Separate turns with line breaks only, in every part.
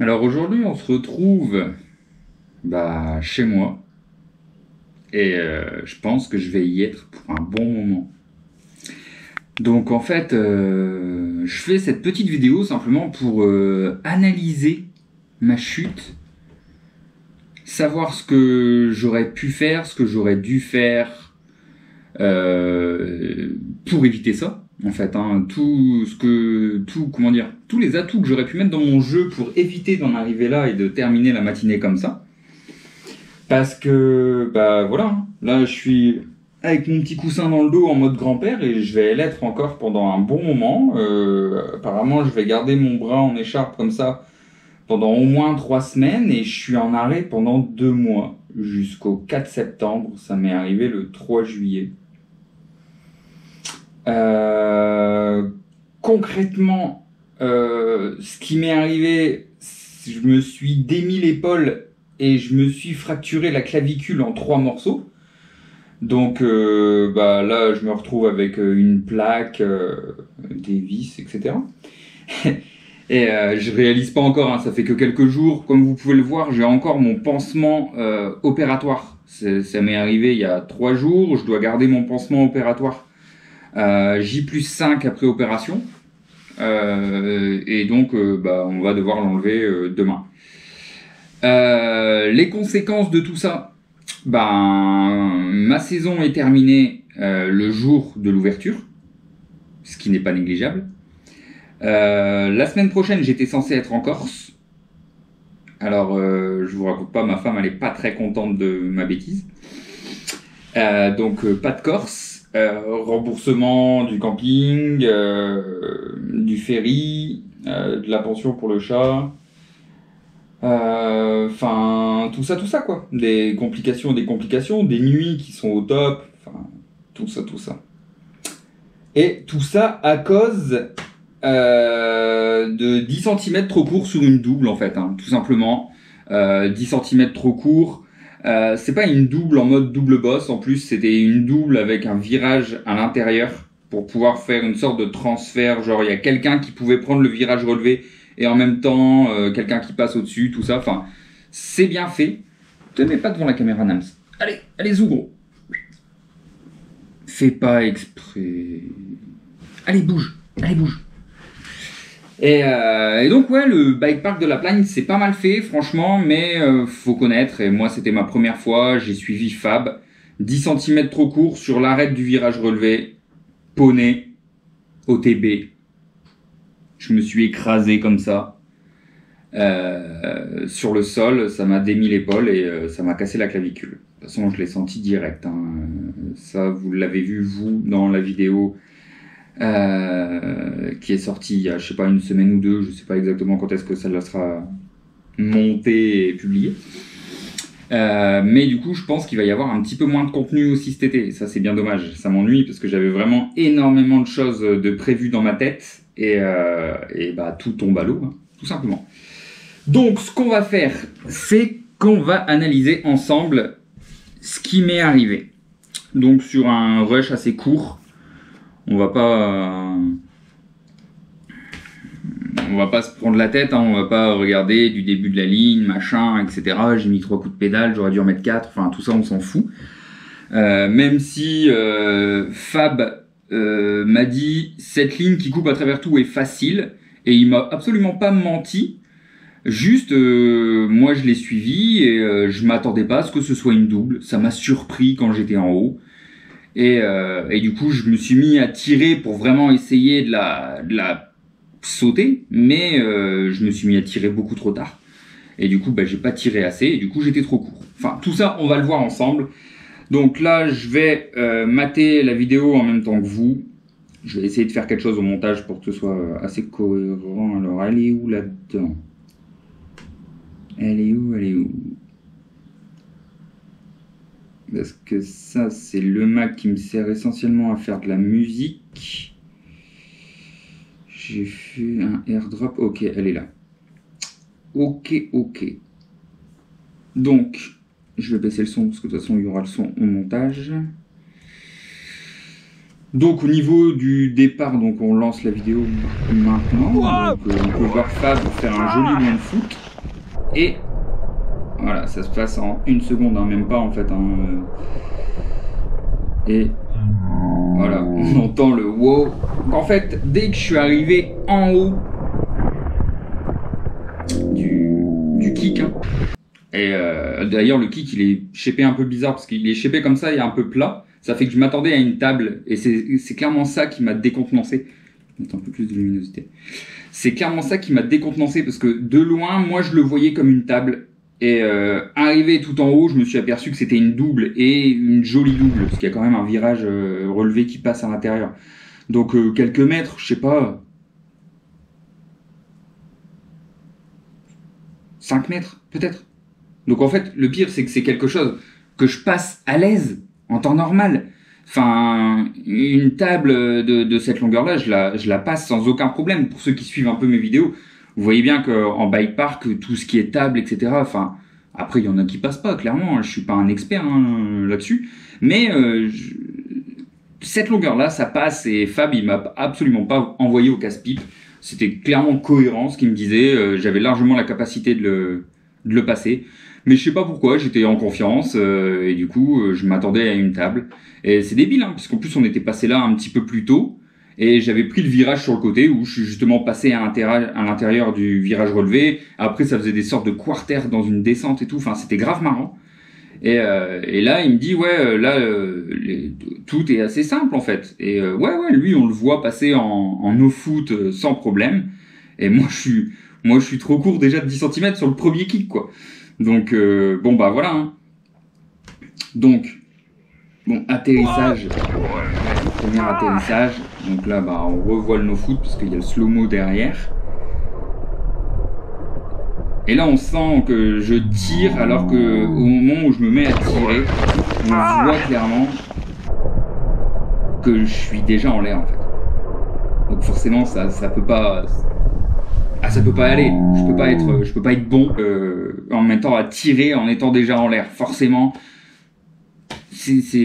Alors aujourd'hui, on se retrouve chez moi et je pense que je vais y être pour un bon moment. Donc en fait, je fais cette petite vidéo simplement pour analyser ma chute, savoir ce que j'aurais pu faire, ce que j'aurais dû faire pour éviter ça. En fait, hein, tous les atouts que j'aurais pu mettre dans mon jeu pour éviter d'en arriver là et de terminer la matinée comme ça. Parce que, voilà, hein, là je suis avec mon petit coussin dans le dos en mode grand-père et je vais l'être encore pendant un bon moment. Apparemment, je vais garder mon bras en écharpe comme ça pendant au moins 3 semaines et je suis en arrêt pendant 2 mois, jusqu'au 4 septembre. Ça m'est arrivé le 3 juillet. Concrètement, ce qui m'est arrivé, je me suis démis l'épaule et je me suis fracturé la clavicule en 3 morceaux. Donc là, je me retrouve avec une plaque, des vis, etc. Et je réalise pas encore, hein, ça fait que quelques jours. Comme vous pouvez le voir, j'ai encore mon pansement opératoire. Ça m'est arrivé il y a 3 jours. Je dois garder mon pansement opératoire J+5 après opération. Et donc, on va devoir l'enlever demain. Les conséquences de tout ça, ma saison est terminée le jour de l'ouverture, ce qui n'est pas négligeable. La semaine prochaine, j'étais censé être en Corse. Alors, je vous raconte pas, ma femme, elle est pas très contente de ma bêtise. Donc, pas de Corse. Remboursement du camping, du ferry, de la pension pour le chat. Enfin, tout ça quoi. Des complications, des nuits qui sont au top. Enfin, tout ça. Et tout ça à cause de 10 cm trop court sur une double en fait, hein, tout simplement. 10 cm trop court. C'est pas une double en mode double boss, en plus c'était une double avec un virage à l'intérieur pour pouvoir faire une sorte de transfert, genre il y a quelqu'un qui pouvait prendre le virage relevé et en même temps quelqu'un qui passe au-dessus, tout ça, enfin c'est bien fait. Te mets pas devant la caméra, Nams. Allez Zougro. Fais pas exprès. Allez bouge. Et donc ouais, le bike park de la Plagne c'est pas mal fait franchement, mais faut connaître, et moi c'était ma première fois, j'ai suivi Fab, 10 cm trop court sur l'arête du virage relevé, poney, OTB, je me suis écrasé comme ça sur le sol, ça m'a démis l'épaule et ça m'a cassé la clavicule. De toute façon je l'ai senti direct, hein. Ça vous l'avez vu vous dans la vidéo qui est sorti il y a je sais pas 1 semaine ou 2, je sais pas exactement quand est-ce que ça sera monté et publié, mais du coup je pense qu'il va y avoir un petit peu moins de contenu aussi cet été. Ça c'est bien dommage, ça m'ennuie parce que j'avais vraiment énormément de choses de prévues dans ma tête et tout tombe à l'eau, hein, tout simplement. Donc ce qu'on va faire, c'est qu'on va analyser ensemble ce qui m'est arrivé, donc sur un rush assez court. On va pas se prendre la tête, hein, on va pas regarder du début de la ligne, machin, etc. J'ai mis 3 coups de pédale, j'aurais dû en mettre 4, enfin tout ça on s'en fout. Même si Fab m'a dit cette ligne qui coupe à travers tout est facile, et il m'a absolument pas menti. Juste, moi je l'ai suivi et je m'attendais pas à ce que ce soit une double, ça m'a surpris quand j'étais en haut. Et du coup je me suis mis à tirer pour vraiment essayer de la sauter, mais je me suis mis à tirer beaucoup trop tard et du coup j'ai pas tiré assez et du coup j'étais trop court. Enfin tout ça on va le voir ensemble. Donc là je vais mater la vidéo en même temps que vous. Je vais essayer de faire quelque chose au montage pour que ce soit assez cohérent. Alors elle est où là-dedans? Elle est où? Parce que ça, c'est le Mac qui me sert essentiellement à faire de la musique. J'ai fait un airdrop. Ok, elle est là. Ok. Donc, je vais baisser le son parce que de toute façon, il y aura le son au montage. Donc, au niveau du départ, donc on lance la vidéo maintenant. Donc, on peut voir Fab faire un joli one foot. Et voilà, ça se passe en 1 seconde, hein, même pas en fait. Hein, et voilà, on entend le wow. Donc en fait, dès que je suis arrivé en haut du kick, hein, et d'ailleurs le kick il est shapé un peu bizarre parce qu'il est shapé comme ça et un peu plat. Ça fait que je m'attendais à une table et c'est clairement ça qui m'a décontenancé. Attends, un peu plus de luminosité. C'est clairement ça qui m'a décontenancé parce que de loin, moi je le voyais comme une table. Et arrivé tout en haut, je me suis aperçu que c'était une double et une jolie double parce qu'il y a quand même un virage relevé qui passe à l'intérieur. Donc quelques mètres, je sais pas, 5 mètres peut-être. Donc en fait, le pire c'est que c'est quelque chose que je passe à l'aise en temps normal. Enfin, une table de cette longueur-là, je la passe sans aucun problème. Pour ceux qui suivent un peu mes vidéos, vous voyez bien qu'en bike park, tout ce qui est table, etc. Enfin, après, il y en a qui passent pas, clairement. Hein, je suis pas un expert hein, là-dessus. Mais cette longueur-là, ça passe. Et Fab, il m'a absolument pas envoyé au casse-pipe. C'était clairement cohérent ce qu'il me disait. J'avais largement la capacité de le passer. Mais je sais pas pourquoi, j'étais en confiance et du coup je m'attendais à une table. Et c'est débile, hein, parce qu'en plus on était passé là un petit peu plus tôt et j'avais pris le virage sur le côté où je suis justement passé à l'intérieur du virage relevé. Après ça faisait des sortes de quarters dans une descente et tout, enfin c'était grave marrant. Et là il me dit ouais là tout est assez simple en fait. Et ouais lui on le voit passer en no-foot sans problème. Et moi je suis trop court déjà de 10 cm sur le premier kick quoi. Donc, bon, bah voilà. Hein. Donc, bon, atterrissage. Premier atterrissage. Donc là, bah, on revoit le no-foot parce qu'il y a le slow-mo derrière. Et là, on sent que je tire alors que au moment où je me mets à tirer, on voit clairement que je suis déjà en l'air en fait. Donc forcément, ça peut pas. Ah, ça peut pas aller. Je peux pas être bon en même temps à tirer en étant déjà en l'air. Forcément,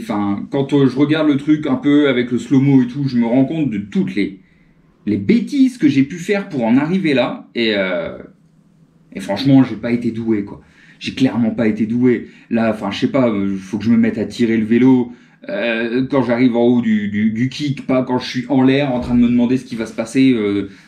enfin, quand je regarde le truc un peu avec le slow-mo et tout, je me rends compte de toutes les bêtises que j'ai pu faire pour en arriver là. Et franchement, j'ai pas été doué, quoi. J'ai clairement pas été doué. Là, enfin, je sais pas, faut que je me mette à tirer le vélo. Quand j'arrive en haut du kick, pas quand je suis en l'air en train de me demander ce qui va se passer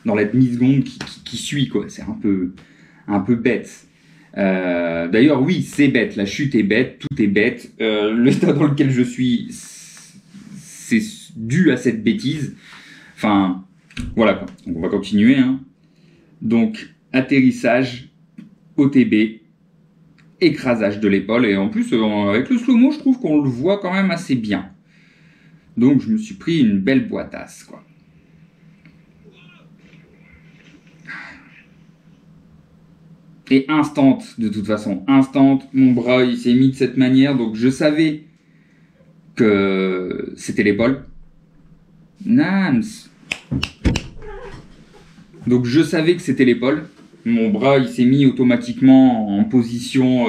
dans la demi-seconde qui suit, quoi. C'est un peu bête. D'ailleurs, oui, c'est bête. La chute est bête, tout est bête. L'état dans lequel je suis, c'est dû à cette bêtise. Enfin, voilà, quoi. Donc, on va continuer. Hein. Donc, atterrissage, OTB, écrasage de l'épaule et en plus avec le slow-mo je trouve qu'on le voit quand même assez bien, donc je me suis pris une belle boîtasse quoi. Et instant, de toute façon instant, mon bras il s'est mis de cette manière donc je savais que c'était l'épaule. Nams. Donc je savais que c'était l'épaule. Mon bras, il s'est mis automatiquement en position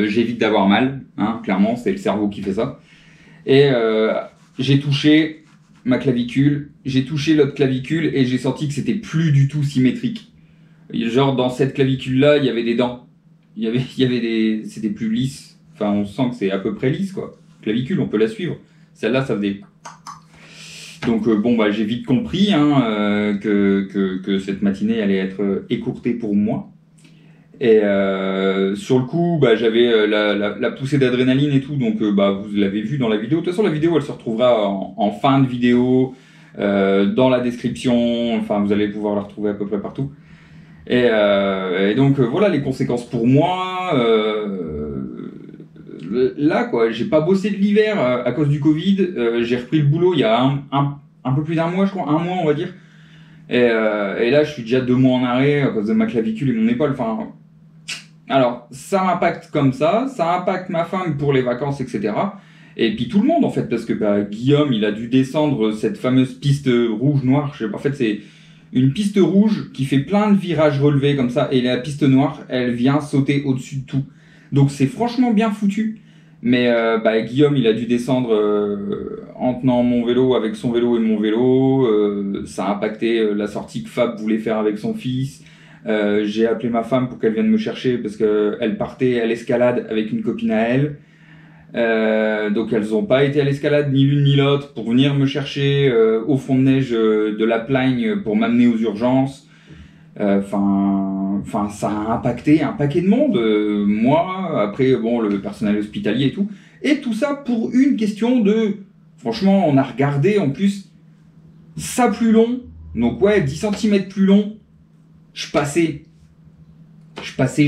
j'évite d'avoir mal. Hein, clairement, c'est le cerveau qui fait ça. Et j'ai touché ma clavicule, j'ai touché l'autre clavicule et j'ai senti que c'était plus du tout symétrique. Genre dans cette clavicule-là, il y avait des dents. C'était plus lisse. Enfin, on sent que c'est à peu près lisse, quoi. Clavicule, on peut la suivre. Celle-là, ça faisait... Donc bon bah j'ai vite compris hein, que cette matinée allait être écourtée pour moi. Et sur le coup bah, j'avais la poussée d'adrénaline et tout, donc bah, vous l'avez vu dans la vidéo. De toute façon la vidéo elle se retrouvera en fin de vidéo, dans la description, enfin vous allez pouvoir la retrouver à peu près partout. Et donc voilà les conséquences pour moi. Là quoi, j'ai pas bossé de l'hiver à cause du Covid, j'ai repris le boulot il y a un peu plus d'un mois je crois, un mois on va dire, et là je suis déjà 2 mois en arrêt à cause de ma clavicule et mon épaule, enfin alors ça m'impacte comme ça impacte ma femme pour les vacances etc, et puis tout le monde en fait parce que bah, Guillaume il a dû descendre cette fameuse piste rouge-noire, je sais pas, en fait c'est une piste rouge qui fait plein de virages relevés comme ça et la piste noire elle vient sauter au-dessus de tout. Donc c'est franchement bien foutu, mais bah, Guillaume il a dû descendre en tenant mon vélo avec son vélo et mon vélo, ça a impacté la sortie que Fab voulait faire avec son fils, J'ai appelé ma femme pour qu'elle vienne me chercher parce qu'elle partait à l'escalade avec une copine à elle. Donc elles n'ont pas été à l'escalade ni l'une ni l'autre pour venir me chercher au fond de neige de la Plagne pour m'amener aux urgences. Enfin, ça a impacté un paquet de monde. Moi, après, bon, le personnel hospitalier et tout. Et tout ça pour une question de... Franchement, on a regardé en plus ça plus long. Donc ouais, 10 cm plus long. Je passais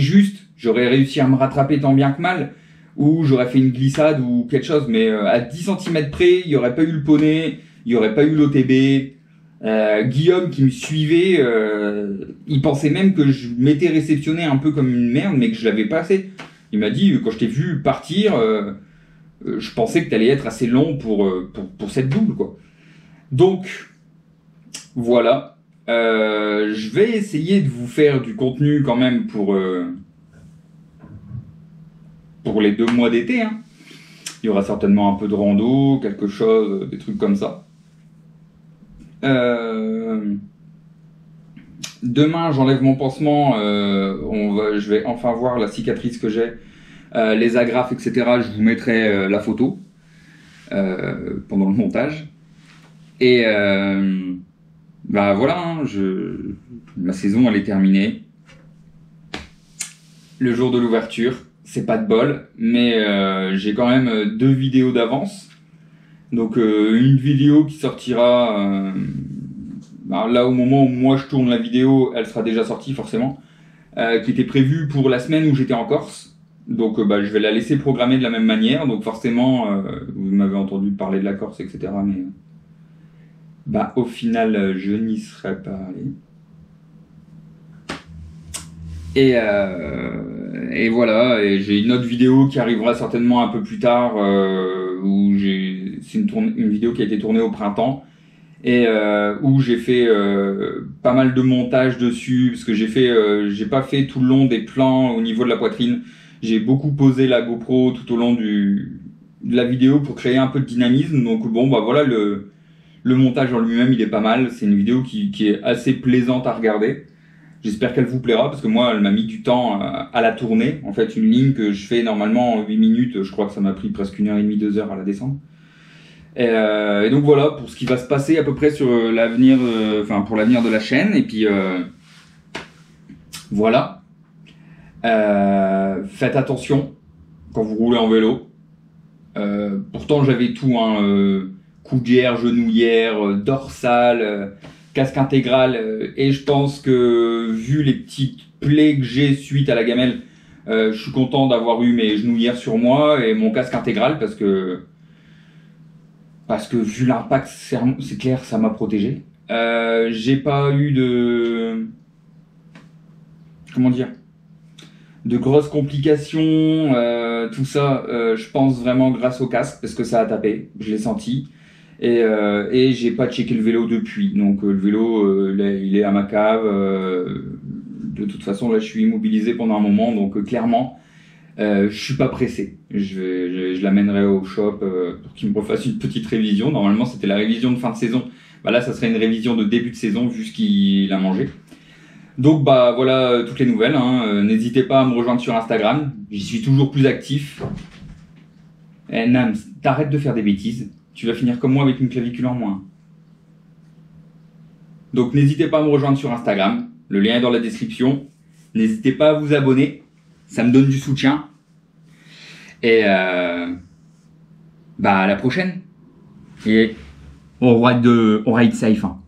juste. J'aurais réussi à me rattraper tant bien que mal. Ou j'aurais fait une glissade ou quelque chose. Mais à 10 cm près, il n'y aurait pas eu le poney. Il n'y aurait pas eu l'OTB. Guillaume qui me suivait, il pensait même que je m'étais réceptionné un peu comme une merde, mais que je l'avais pas fait. Il m'a dit, quand je t'ai vu partir, je pensais que t'allais être assez long pour cette double, quoi. Donc, voilà. Je vais essayer de vous faire du contenu quand même pour les 2 mois d'été, hein. Il y aura certainement un peu de rando, quelque chose, des trucs comme ça. Demain, j'enlève mon pansement. Je vais enfin voir la cicatrice que j'ai, les agrafes, etc. Je vous mettrai la photo pendant le montage. Et bah voilà, hein, ma saison elle est terminée. Le jour de l'ouverture, c'est pas de bol, mais j'ai quand même 2 vidéos d'avance. Donc une vidéo qui sortira là au moment où moi je tourne la vidéo, elle sera déjà sortie forcément, qui était prévue pour la semaine où j'étais en Corse. Donc je vais la laisser programmer de la même manière. Donc forcément, vous m'avez entendu parler de la Corse, etc. Mais au final, je n'y serai pas allé. Et voilà, et j'ai une autre vidéo qui arrivera certainement un peu plus tard, où c'est une vidéo qui a été tournée au printemps, et où j'ai fait pas mal de montage dessus, parce que j'ai pas fait tout le long des plans au niveau de la poitrine. J'ai beaucoup posé la GoPro tout au long de la vidéo pour créer un peu de dynamisme. Donc bon, voilà, le montage en lui-même, il est pas mal. C'est une vidéo qui est assez plaisante à regarder. J'espère qu'elle vous plaira, parce que moi, elle m'a mis du temps à la tourner. En fait, une ligne que je fais normalement en 8 minutes, je crois que ça m'a pris presque 1h30, 2 heures à la descendre. Et donc voilà, pour ce qui va se passer à peu près sur l'avenir, pour l'avenir de la chaîne. Et puis, voilà. Faites attention quand vous roulez en vélo. Pourtant, j'avais tout, hein, coudière, genouillère, dorsale... casque intégral, et je pense que vu les petites plaies que j'ai suite à la gamelle, je suis content d'avoir eu mes genouillères sur moi et mon casque intégral parce que vu l'impact, c'est clair, ça m'a protégé. J'ai pas eu de grosses complications, tout ça, je pense vraiment grâce au casque parce que ça a tapé, je l'ai senti. Et j'ai pas checké le vélo depuis, donc le vélo il est à ma cave, de toute façon là je suis immobilisé pendant un moment, donc clairement je suis pas pressé, je l'amènerai au shop pour qu'il me refasse une petite révision. Normalement c'était la révision de fin de saison, là ça serait une révision de début de saison vu ce qu'il a mangé. Donc voilà toutes les nouvelles, hein. N'hésitez pas à me rejoindre sur Instagram, j'y suis toujours plus actif. Nams, t'arrêtes de faire des bêtises. Tu vas finir comme moi avec une clavicule en moins. Donc n'hésitez pas à me rejoindre sur Instagram, le lien est dans la description. N'hésitez pas à vous abonner, ça me donne du soutien. Et à la prochaine. Et on ride safe, hein.